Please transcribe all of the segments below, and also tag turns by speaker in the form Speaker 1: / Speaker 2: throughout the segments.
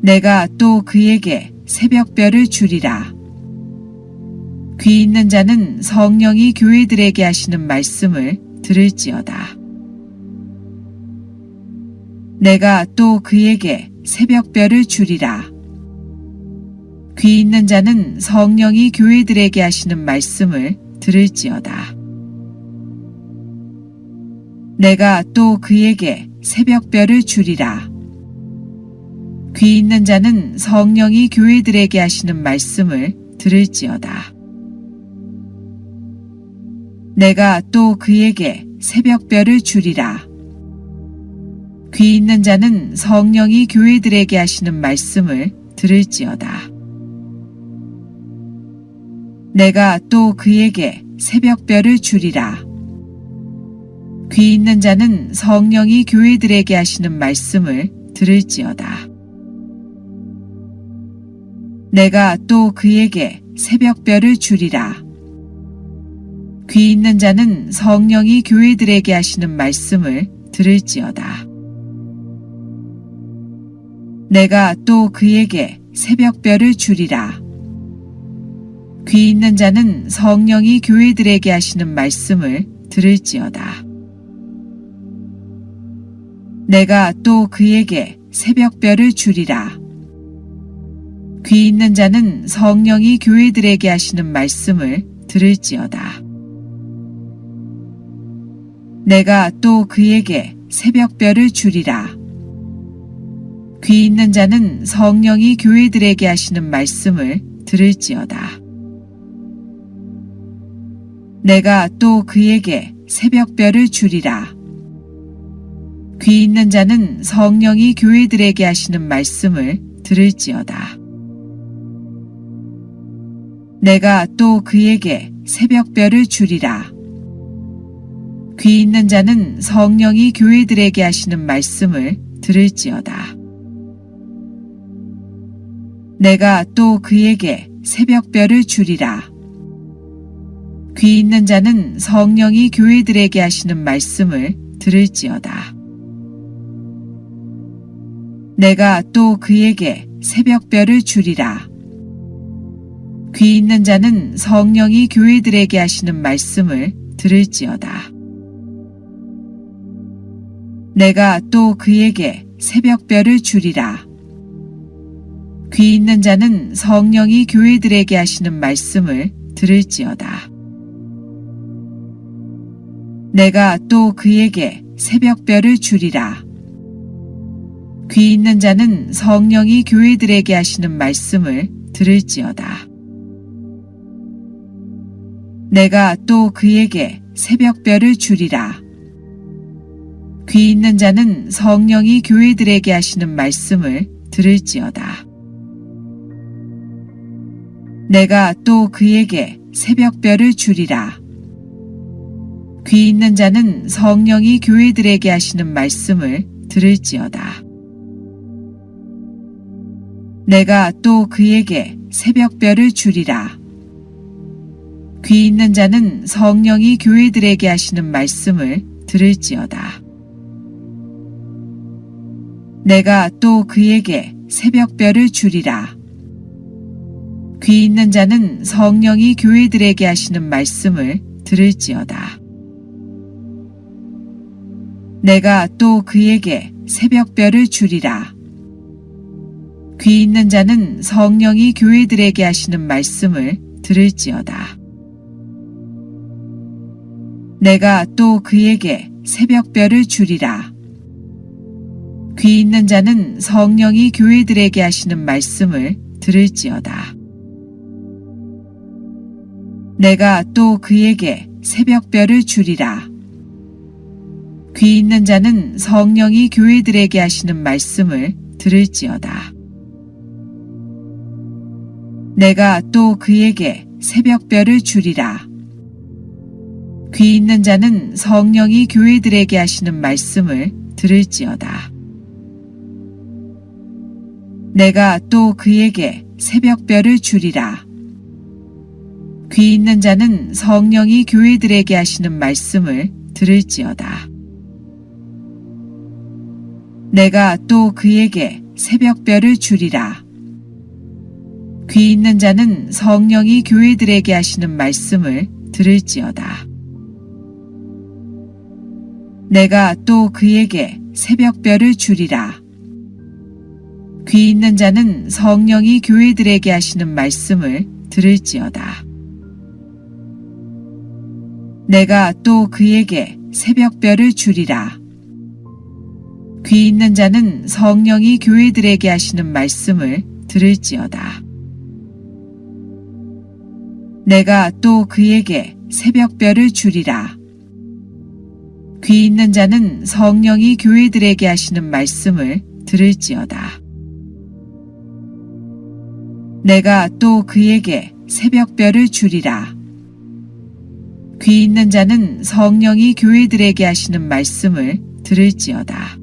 Speaker 1: 내가 또 그에게 새벽별을 주리라. 귀 있는 자는 성령이 교회들에게 하시는 말씀을 들을지어다. 내가 또 그에게 새벽별을 주리라. 귀 있는 자는 성령이 교회들에게 하시는 말씀을 들을지어다. 내가 또 그에게 새벽별을 주리라. 귀 있는 자는 성령이 교회들에게 하시는 말씀을 들을지어다. 내가 또 그에게 새벽별을 주리라. 귀 있는 자는 성령이 교회들에게 하시는 말씀을 들을지어다. 내가 또 그에게 새벽별을 주리라. 귀 있는 자는 성령이 교회들에게 하시는 말씀을 들을지어다. 내가 또 그에게 새벽별을 주리라. 귀 있는 자는 성령이 교회들에게 하시는 말씀을 들을지어다. 내가 또 그에게 새벽별을 주리라. 귀 있는 자는 성령이 교회들에게 하시는 말씀을 들을지어다. 내가 또 그에게 새벽별을 주리라. 귀 있는 자는 성령이 교회들에게 하시는 말씀을 들을지어다. 내가 또 그에게 새벽별을 주리라. 귀 있는 자는 성령이 교회들에게 하시는 말씀을 들을지어다. 내가 또 그에게 새벽별을 주리라. 귀 있는 자는 성령이 교회들에게 하시는 말씀을 들을지어다. 내가 또 그에게 새벽별을 주리라. 귀 있는 자는 성령이 교회들에게 하시는 말씀을 들을지어다. 내가 또 그에게 새벽별을 주리라. 귀 있는 자는 성령이 교회들에게 하시는 말씀을 들을지어다. 내가 또 그에게 새벽별을 주리라. 귀 있는 자는 성령이 교회들에게 하시는 말씀을 들을지어다. 내가 또 그에게 새벽별을 주리라. 귀 있는 자는 성령이 교회들에게 하시는 말씀을 들을지어다. 내가 또 그에게 새벽별을 주리라. 귀 있는 자는 성령이 교회들에게 하시는 말씀을 들을지어다. 내가 또 그에게 새벽별을 주리라. 귀 있는 자는 성령이 교회들에게 하시는 말씀을 들을지어다. 내가 또 그에게 새벽별을 주리라. 귀 있는 자는 성령이 교회들에게 하시는 말씀을 들을지어다. 내가 또 그에게 새벽별을 주리라. 귀 있는 자는 성령이 교회들에게 하시는 말씀을 들을지어다. 내가 또 그에게 새벽별을 주리라. 귀 있는 자는 성령이 교회들에게 하시는 말씀을 들을지어다. 내가 또 그에게 새벽별을 주리라. 귀 있는 자는 성령이 교회들에게 하시는 말씀을 들을지어다. 내가 또 그에게 새벽별을 주리라. 귀 있는 자는 성령이 교회들에게 하시는 말씀을 들을지어다. 내가 또 그에게 새벽별을 주리라. 귀 있는 자는 성령이 교회들에게 하시는 말씀을 들을지어다. 내가 또 그에게 새벽별을 주리라. 귀 있는 자는 성령이 교회들에게 하시는 말씀을 들을지어다. 내가 또 그에게 새벽별을 주리라. 귀 있는 자는 성령이 교회들에게 하시는 말씀을 들을지어다. 내가 또 그에게 새벽별을 주리라. 귀 있는 자는 성령이 교회들에게 하시는 말씀을 들을지어다. 내가 또 그에게 새벽별을 주리라. 귀 있는 자는 성령이 교회들에게 하시는 말씀을 들을지어다. 내가 또 그에게 새벽별을 주리라. 귀 있는 자는 성령이 교회들에게 하시는 말씀을 들을지어다. 내가 또 그에게 새벽별을 주리라. 귀 있는 자는 성령이 교회들에게 하시는 말씀을 들을지어다. 내가 또 그에게 새벽별을 주리라. 귀 있는 자는 성령이 교회들에게 하시는 말씀을 들을지어다.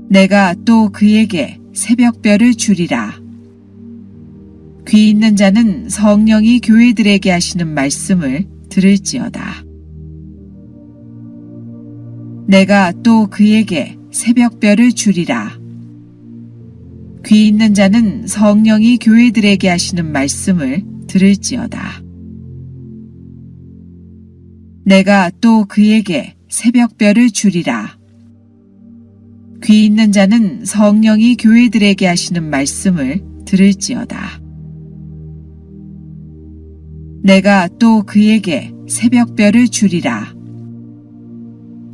Speaker 1: 내가 또 그에게 새벽별을 주리라. 귀 있는 자는 성령이 교회들에게 하시는 말씀을 들을지어다. 내가 또 그에게 새벽별을 주리라. 귀 있는 자는 성령이 교회들에게 하시는 말씀을 들을지어다. 내가 또 그에게 새벽별을 주리라. 귀 있는 자는 성령이 교회들에게 하시는 말씀을 들을지어다. 내가 또 그에게 새벽별을 주리라.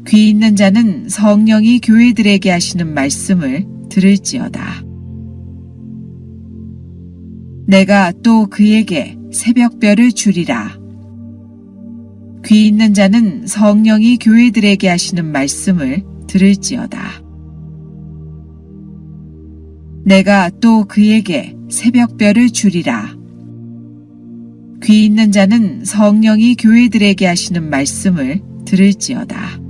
Speaker 1: 귀 있는 자는 성령이 교회들에게 하시는 말씀을 들을지어다. 내가 또 그에게 새벽별을 주리라. 귀 있는 자는 성령이 교회들에게 하시는 말씀을 들을지어다. 내가 또 그에게 새벽별을 주리라. 귀 있는 자는 성령이 교회들에게 하시는 말씀을 들을지어다.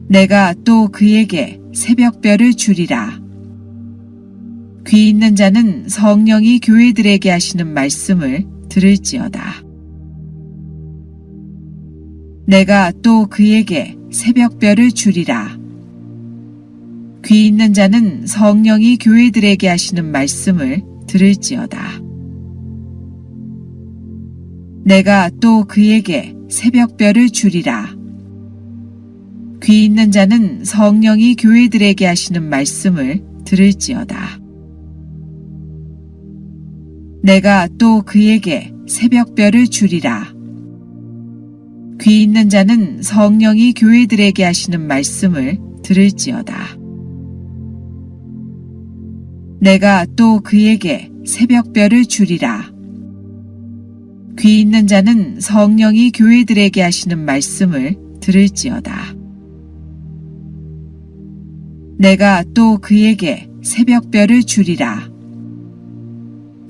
Speaker 1: 내가 또 그에게 새벽별을 주리라. 귀 있는 자는 성령이 교회들에게 하시는 말씀을 들을지어다. 내가 또 그에게 새벽별을 주리라. 귀 있는 자는 성령이 교회들에게 하시는 말씀을 들을지어다. 내가 또 그에게 새벽별을 주리라. 귀 있는 자는 성령이 교회들에게 하시는 말씀을 들을지어다. 내가 또 그에게 새벽별을 주리라. 귀 있는 자는 성령이 교회들에게 하시는 말씀을 들을지어다. 내가 또 그에게 새벽별을 주리라. 귀 있는 자는 성령이 교회들에게 하시는 말씀을 들을지어다. 내가 또 그에게 새벽별을 주리라.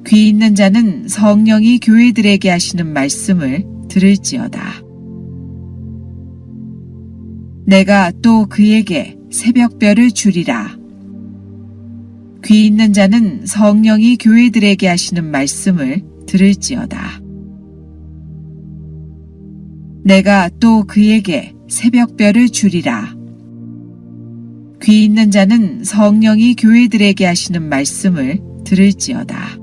Speaker 1: 귀 있는 자는 성령이 교회들에게 하시는 말씀을 들을지어다. 내가 또 그에게 새벽별을 주리라. 귀 있는 자는 성령이 교회들에게 하시는 말씀을 들을지어다. 내가 또 그에게 새벽별을 주리라. 귀 있는 자는 성령이 교회들에게 하시는 말씀을 들을지어다.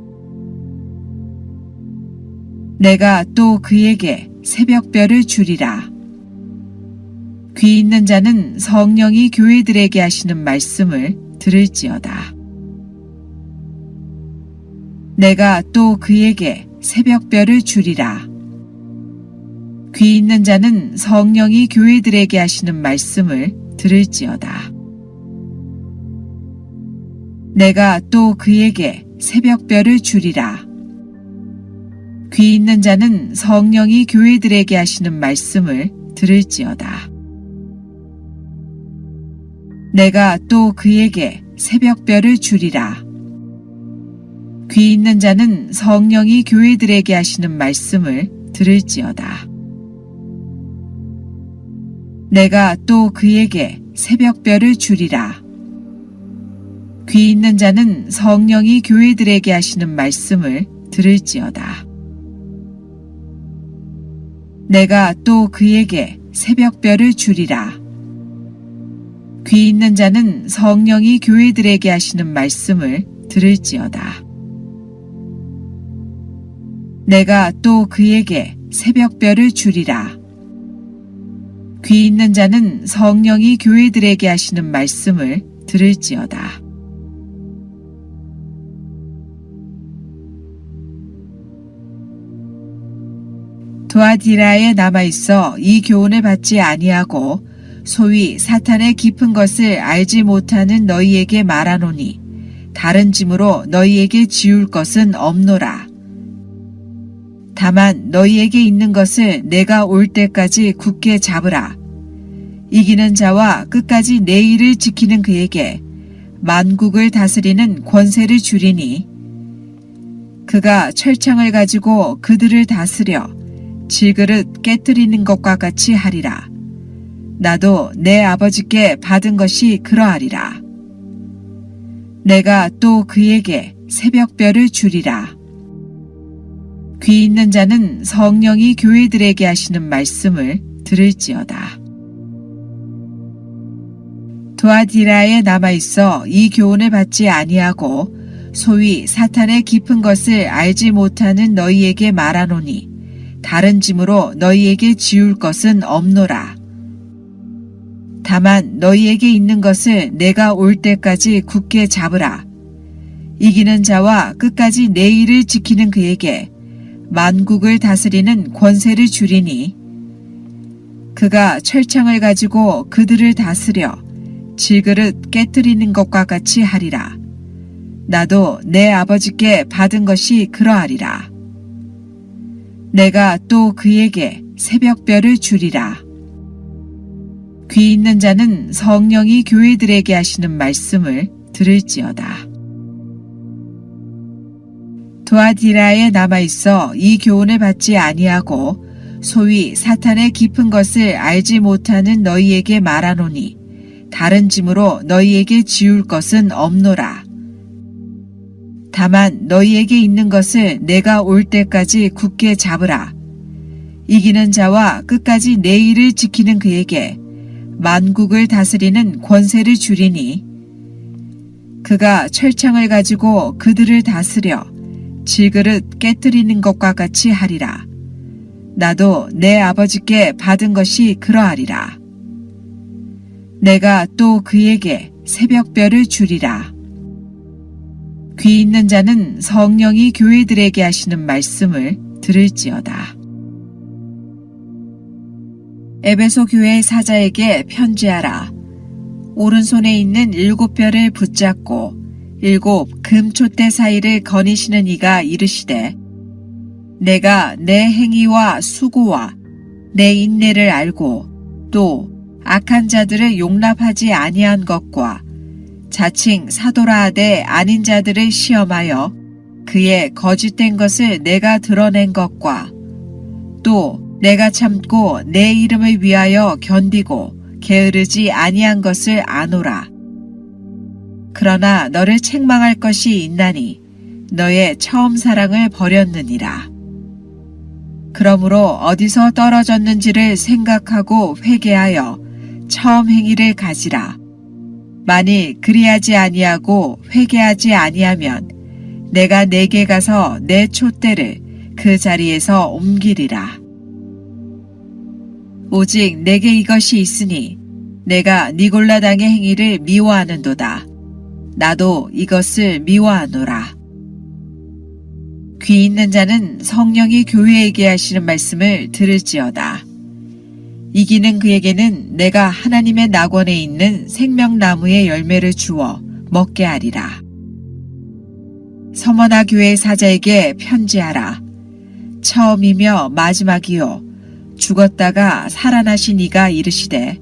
Speaker 1: 내가 또 그에게 새벽별을 주리라. 귀 있는 자는 성령이 교회들에게 하시는 말씀을 들을지어다. 내가 또 그에게 새벽별을 주리라. 귀 있는 자는 성령이 교회들에게 하시는 말씀을 들을지어다. 내가 또 그에게 새벽별을 주리라. 귀 있는 자는 성령이 교회들에게 하시는 말씀을 들을지어다. 내가 또 그에게 새벽별을 주리라. 귀 있는 자는 성령이 교회들에게 하시는 말씀을 들을지어다. 내가 또 그에게 새벽별을 주리라. 귀 있는 자는 성령이 교회들에게 하시는 말씀을 들을지어다. 내가 또 그에게 새벽별을 주리라. 귀 있는 자는 성령이 교회들에게 하시는 말씀을 들을지어다. 내가 또 그에게 새벽별을 주리라. 귀 있는 자는 성령이 교회들에게 하시는 말씀을 들을지어다. 두아디라에 남아있어 이 교훈을 받지 아니하고 소위 사탄의 깊은 것을 알지 못하는 너희에게 말하노니 다른 짐으로 너희에게 지울 것은 없노라. 다만 너희에게 있는 것을 내가 올 때까지 굳게 잡으라. 이기는 자와 끝까지 내 일을 지키는 그에게 만국을 다스리는 권세를 주리니 그가 철창을 가지고 그들을 다스려 질그릇 깨뜨리는 것과 같이 하리라. 나도 내 아버지께 받은 것이 그러하리라. 내가 또 그에게 새벽별을 주리라. 귀 있는 자는 성령이 교회들에게 하시는 말씀을 들을지어다. 두아디라에 남아있어 이 교훈을 받지 아니하고 소위 사탄의 깊은 것을 알지 못하는 너희에게 말하노니 다른 짐으로 너희에게 지울 것은 없노라. 다만 너희에게 있는 것을 내가 올 때까지 굳게 잡으라. 이기는 자와 끝까지 내 일을 지키는 그에게 만국을 다스리는 권세를 주리니 그가 철창을 가지고 그들을 다스려 질그릇 깨뜨리는 것과 같이 하리라. 나도 내 아버지께 받은 것이 그러하리라. 내가 또 그에게 새벽별을 주리라. 귀 있는 자는 성령이 교회들에게 하시는 말씀을 들을지어다. 두아디라에 남아있어 이 교훈을 받지 아니하고 소위 사탄의 깊은 것을 알지 못하는 너희에게 말하노니 다른 짐으로 너희에게 지울 것은 없노라. 다만 너희에게 있는 것을 내가 올 때까지 굳게 잡으라. 이기는 자와 끝까지 내 일을 지키는 그에게 만국을 다스리는 권세를 주리니 그가 철창을 가지고 그들을 다스려 질그릇 깨뜨리는 것과 같이 하리라. 나도 내 아버지께 받은 것이 그러하리라. 내가 또 그에게 새벽별을 주리라. 귀 있는 자는 성령이 교회들에게 하시는 말씀을 들을지어다. 에베소 교회 사자에게 편지하라. 오른손에 있는 7별을 붙잡고 7 금촛대 사이를 거니시는 이가 이르시되 내가 내 행위와 수고와 내 인내를 알고 또 악한 자들을 용납하지 아니한 것과 자칭 사도라 하되 아닌 자들을 시험하여 그의 거짓된 것을 내가 드러낸 것과 또 내가 참고 내 이름을 위하여 견디고 게으르지 아니한 것을 아노라. 그러나 너를 책망할 것이 있나니 너의 처음 사랑을 버렸느니라. 그러므로 어디서 떨어졌는지를 생각하고 회개하여 처음 행위를 가지라. 만일 그리하지 아니하고 회개하지 아니하면 내가 내게 가서 내 촛대를 그 자리에서 옮기리라. 오직 내게 이것이 있으니 내가 니골라당의 행위를 미워하는도다. 나도 이것을 미워하노라. 귀 있는 자는 성령이 교회에게 하시는 말씀을 들을지어다. 이기는 그에게는 내가 하나님의 낙원에 있는 생명나무의 열매를 주어 먹게 하리라. 서머나 교회 사자에게 편지하라. 처음이며 마지막이요 죽었다가 살아나신 이가 이르시되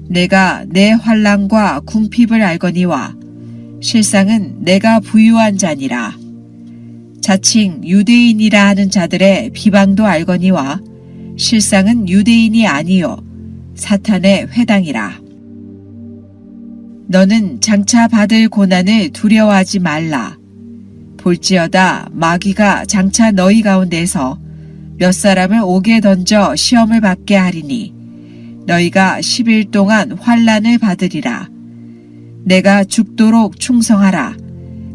Speaker 1: 내가 내 환난과 궁핍을 알거니와 실상은 내가 부유한 자니라. 자칭 유대인이라 하는 자들의 비방도 알거니와 실상은 유대인이 아니요 사탄의 회당이라. 너는 장차 받을 고난을 두려워하지 말라. 볼지어다 마귀가 장차 너희 가운데서 몇 사람을 옥에 던져 시험을 받게 하리니 너희가 10일 동안 환난을 받으리라. 내가 죽도록 충성하라.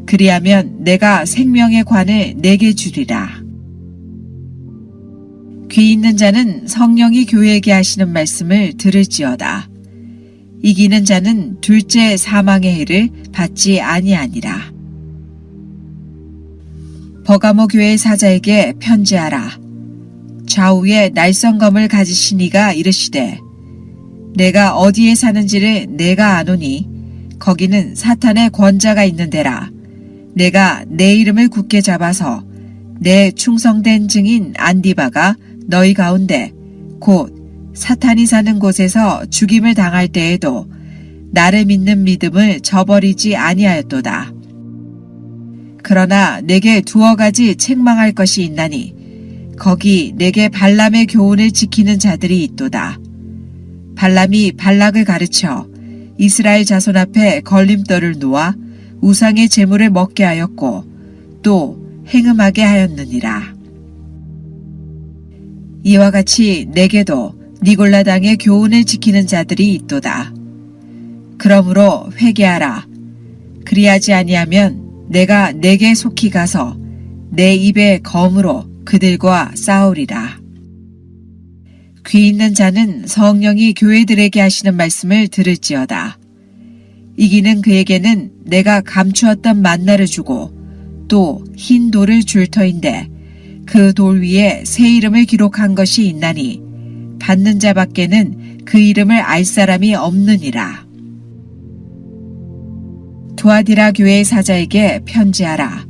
Speaker 1: 그리하면 내가 생명의 관을 내게 주리라. 귀 있는 자는 성령이 교회에게 하시는 말씀을 들을지어다. 이기는 자는 둘째 사망의 해를 받지 아니하니라. 버가모 교회 사자에게 편지하라. 좌우에 날성검을 가지신 이가 이르시되 내가 어디에 사는지를 내가 아노니 거기는 사탄의 권자가 있는 데라. 내가 내 이름을 굳게 잡아서 내 충성된 증인 안디바가 너희 가운데 곧 사탄이 사는 곳에서 죽임을 당할 때에도 나를 믿는 믿음을 저버리지 아니하였도다. 그러나 내게 두어 가지 책망할 것이 있나니 거기 내게 발람의 교훈을 지키는 자들이 있도다. 발람이 발락을 가르쳐 이스라엘 자손 앞에 걸림돌을 놓아 우상의 제물을 먹게 하였고 또 행음하게 하였느니라. 이와 같이 내게도 니골라 당의 교훈을 지키는 자들이 있도다. 그러므로 회개하라. 그리하지 아니하면 내가 내게 속히 가서 내 입의 검으로 그들과 싸우리라. 귀 있는 자는 성령이 교회들에게 하시는 말씀을 들을지어다. 이기는 그에게는 내가 감추었던 만나를 주고 또 흰 돌을 줄 터인데 그 돌 위에 새 이름을 기록한 것이 있나니 받는 자밖에는 그 이름을 알 사람이 없느니라. 두아디라 교회의 사자에게 편지하라.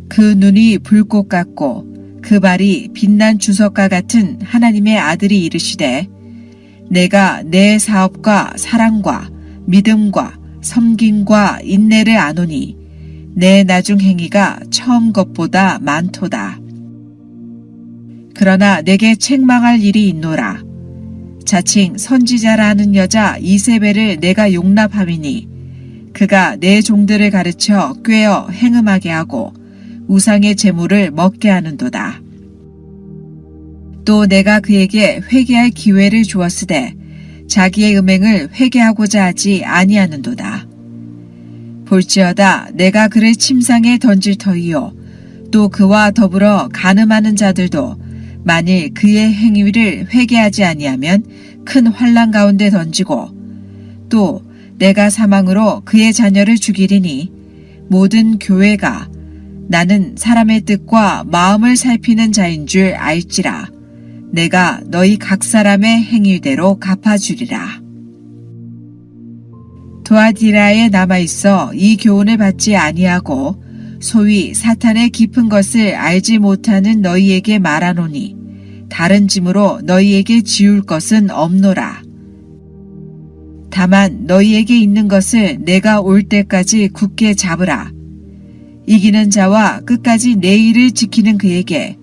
Speaker 1: 그 눈이 불꽃 같고 그 발이 빛난 주석과 같은 하나님의 아들이 이르시되 내가 내 사업과 사랑과 믿음과 섬김과 인내를 아노니 내 나중 행위가 처음 것보다 많도다. 그러나 내게 책망할 일이 있노라. 자칭 선지자라 하는 여자 이세벨을 내가 용납함이니 그가 내 종들을 가르쳐 꾀어 행음하게 하고 우상의 제물을 먹게 하는도다. 또 내가 그에게 회개할 기회를 주었으되 자기의 음행을 회개하고자 하지 아니하는도다. 볼지어다 내가 그를 침상에 던질 터이요 또 그와 더불어 간음하는 자들도 만일 그의 행위를 회개하지 아니하면 큰 환난 가운데 던지고 또 내가 사망으로 그의 자녀를 죽이리니 모든 교회가 나는 사람의 뜻과 마음을 살피는 자인 줄 알지라. 내가 너희 각 사람의 행위대로 갚아주리라. 두아디라에 남아있어 이 교훈을 받지 아니하고 소위 사탄의 깊은 것을 알지 못하는 너희에게 말하노니 다른 짐으로 너희에게 지울 것은 없노라. 다만 너희에게 있는 것을 내가 올 때까지 굳게 잡으라. 이기는 자와 끝까지 내 일을 지키는 그에게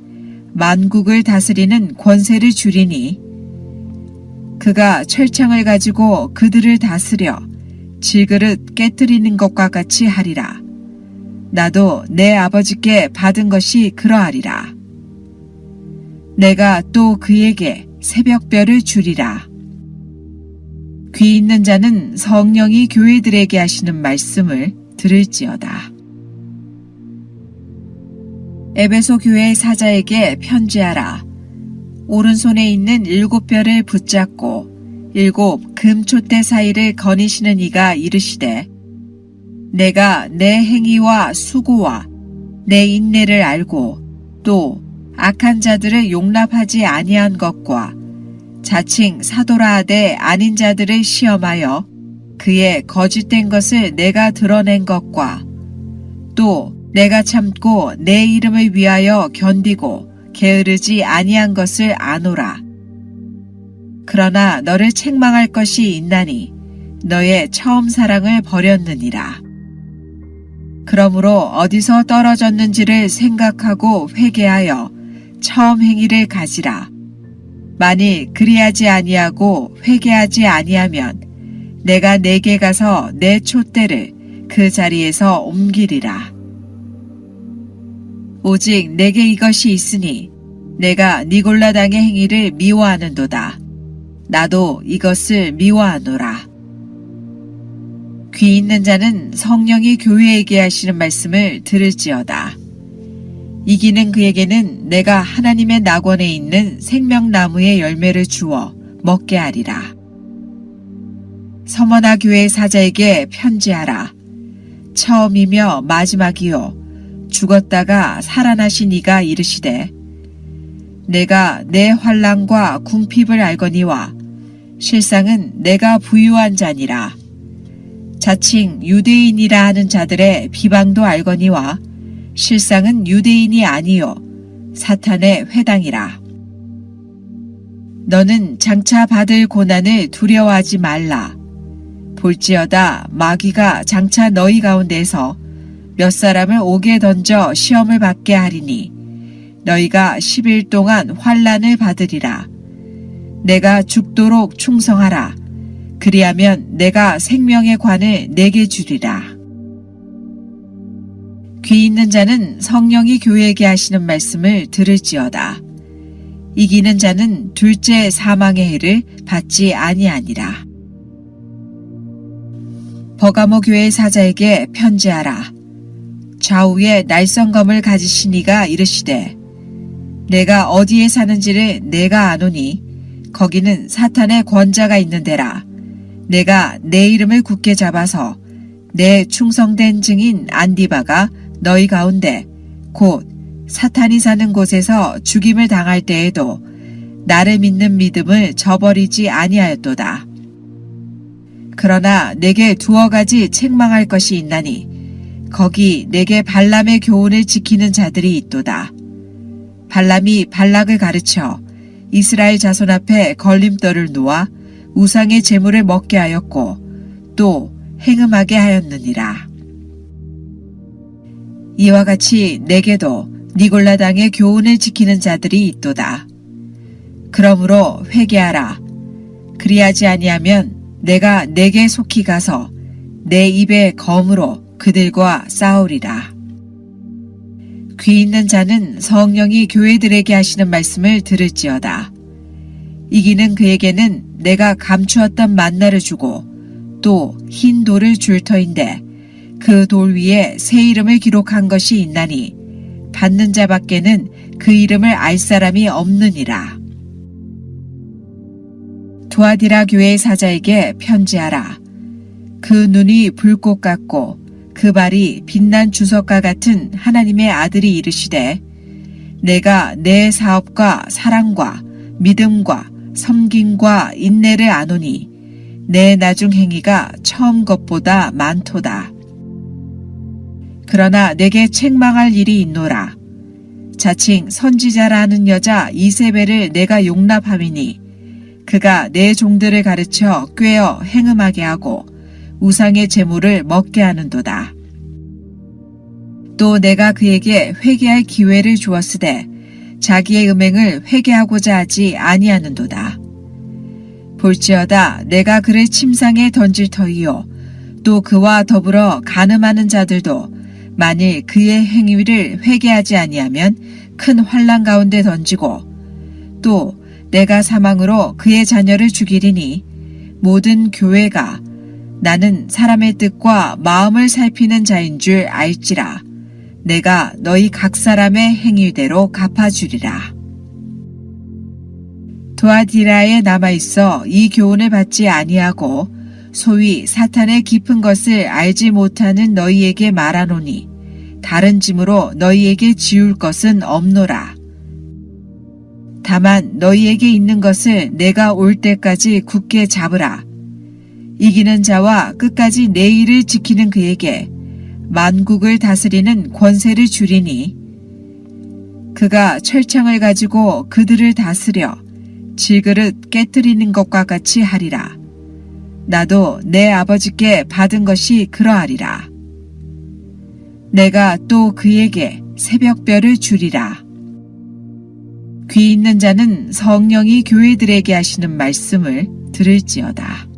Speaker 1: 만국을 다스리는 권세를 주리니 그가 철창을 가지고 그들을 다스려 질그릇 깨뜨리는 것과 같이 하리라. 나도 내 아버지께 받은 것이 그러하리라. 내가 또 그에게 새벽별을 주리라. 귀 있는 자는 성령이 교회들에게 하시는 말씀을 들을지어다. 에베소 교회의 사자에게 편지하라. 오른손에 있는 7별을 붙잡고 7 금촛대 사이를 거니시는 이가 이르시되 내가 내 행위와 수고와 내 인내를 알고 또 악한 자들을 용납하지 아니한 것과 자칭 사도라 하되 아닌 자들을 시험하여 그의 거짓된 것을 내가 드러낸 것과 또 내가 참고 내 이름을 위하여 견디고 게으르지 아니한 것을 아노라. 그러나 너를 책망할 것이 있나니 너의 처음 사랑을 버렸느니라. 그러므로 어디서 떨어졌는지를 생각하고 회개하여 처음 행위를 가지라. 만일 그리하지 아니하고 회개하지 아니하면 내가 내게 가서 내 촛대를 그 자리에서 옮기리라. 오직 내게 이것이 있으니 내가 니골라당의 행위를 미워하는도다. 나도 이것을 미워하노라. 귀 있는 자는 성령이 교회에게 하시는 말씀을 들을지어다. 이기는 그에게는 내가 하나님의 낙원에 있는 생명나무의 열매를 주어 먹게 하리라. 서머나 교회 사자에게 편지하라. 처음이며 마지막이요 죽었다가 살아나신 이가 이르시되 내가 내 환난과 궁핍을 알거니와 실상은 내가 부유한 자니라. 자칭 유대인이라 하는 자들의 비방도 알거니와 실상은 유대인이 아니요 사탄의 회당이라. 너는 장차 받을 고난을 두려워하지 말라. 볼지어다 마귀가 장차 너희 가운데서 몇 사람을 옥에 던져 시험을 받게 하리니 너희가 10일 동안 환난을 받으리라. 내가 죽도록 충성하라. 그리하면 내가 생명의 관을 내게 주리라. 귀 있는 자는 성령이 교회에게 하시는 말씀을 들을지어다. 이기는 자는 둘째 사망의 해를 받지 아니하니라. 버가모 교회 사자에게 편지하라. 좌우에 날성검을 가지신 이가 이르시되 내가 어디에 사는지를 내가 아노니 거기는 사탄의 권자가 있는 데라. 내가 내 이름을 굳게 잡아서 내 충성된 증인 안디바가 너희 가운데 곧 사탄이 사는 곳에서 죽임을 당할 때에도 나를 믿는 믿음을 저버리지 아니하였도다. 그러나 내게 두어 가지 책망할 것이 있나니 거기 내게 발람의 교훈을 지키는 자들이 있도다. 발람이 발락을 가르쳐 이스라엘 자손 앞에 걸림돌을 놓아 우상의 제물을 먹게 하였고 또 행음하게 하였느니라. 이와 같이 내게도 니골라당의 교훈을 지키는 자들이 있도다. 그러므로 회개하라. 그리하지 아니하면 내가 내게 속히 가서 내 입의 검으로 그들과 싸우리라. 귀 있는 자는 성령이 교회들에게 하시는 말씀을 들을지어다. 이기는 그에게는 내가 감추었던 만나를 주고 또 흰 돌을 줄 터인데 그 돌 위에 새 이름을 기록한 것이 있나니 받는 자밖에는 그 이름을 알 사람이 없느니라. 두아디라 교회 사자에게 편지하라. 그 눈이 불꽃 같고 그 발이 빛난 주석과 같은 하나님의 아들이 이르시되 내가 내 사업과 사랑과 믿음과 섬김과 인내를 아노니 내 나중 행위가 처음 것보다 많도다. 그러나 내게 책망할 일이 있노라. 자칭 선지자라 하는 여자 이세벨을 내가 용납함이니 그가 내 종들을 가르쳐 꾀어 행음하게 하고 우상의 제물을 먹게 하는도다. 또 내가 그에게 회개할 기회를 주었으되 자기의 음행을 회개하고자 하지 아니하는도다. 볼지어다 내가 그를 침상에 던질 터이요 또 그와 더불어 간음하는 자들도 만일 그의 행위를 회개하지 아니하면 큰 환난 가운데 던지고 또 내가 사망으로 그의 자녀를 죽이리니 모든 교회가 나는 사람의 뜻과 마음을 살피는 자인 줄 알지라. 내가 너희 각 사람의 행위대로 갚아주리라. 두아디라에 남아있어 이 교훈을 받지 아니하고 소위 사탄의 깊은 것을 알지 못하는 너희에게 말하노니 다른 짐으로 너희에게 지울 것은 없노라. 다만 너희에게 있는 것을 내가 올 때까지 굳게 잡으라. 이기는 자와 끝까지 내 일을 지키는 그에게 만국을 다스리는 권세를 주리니 그가 철창을 가지고 그들을 다스려 질그릇 깨뜨리는 것과 같이 하리라. 나도 내 아버지께 받은 것이 그러하리라. 내가 또 그에게 새벽별을 주리라. 귀 있는 자는 성령이 교회들에게 하시는 말씀을 들을지어다.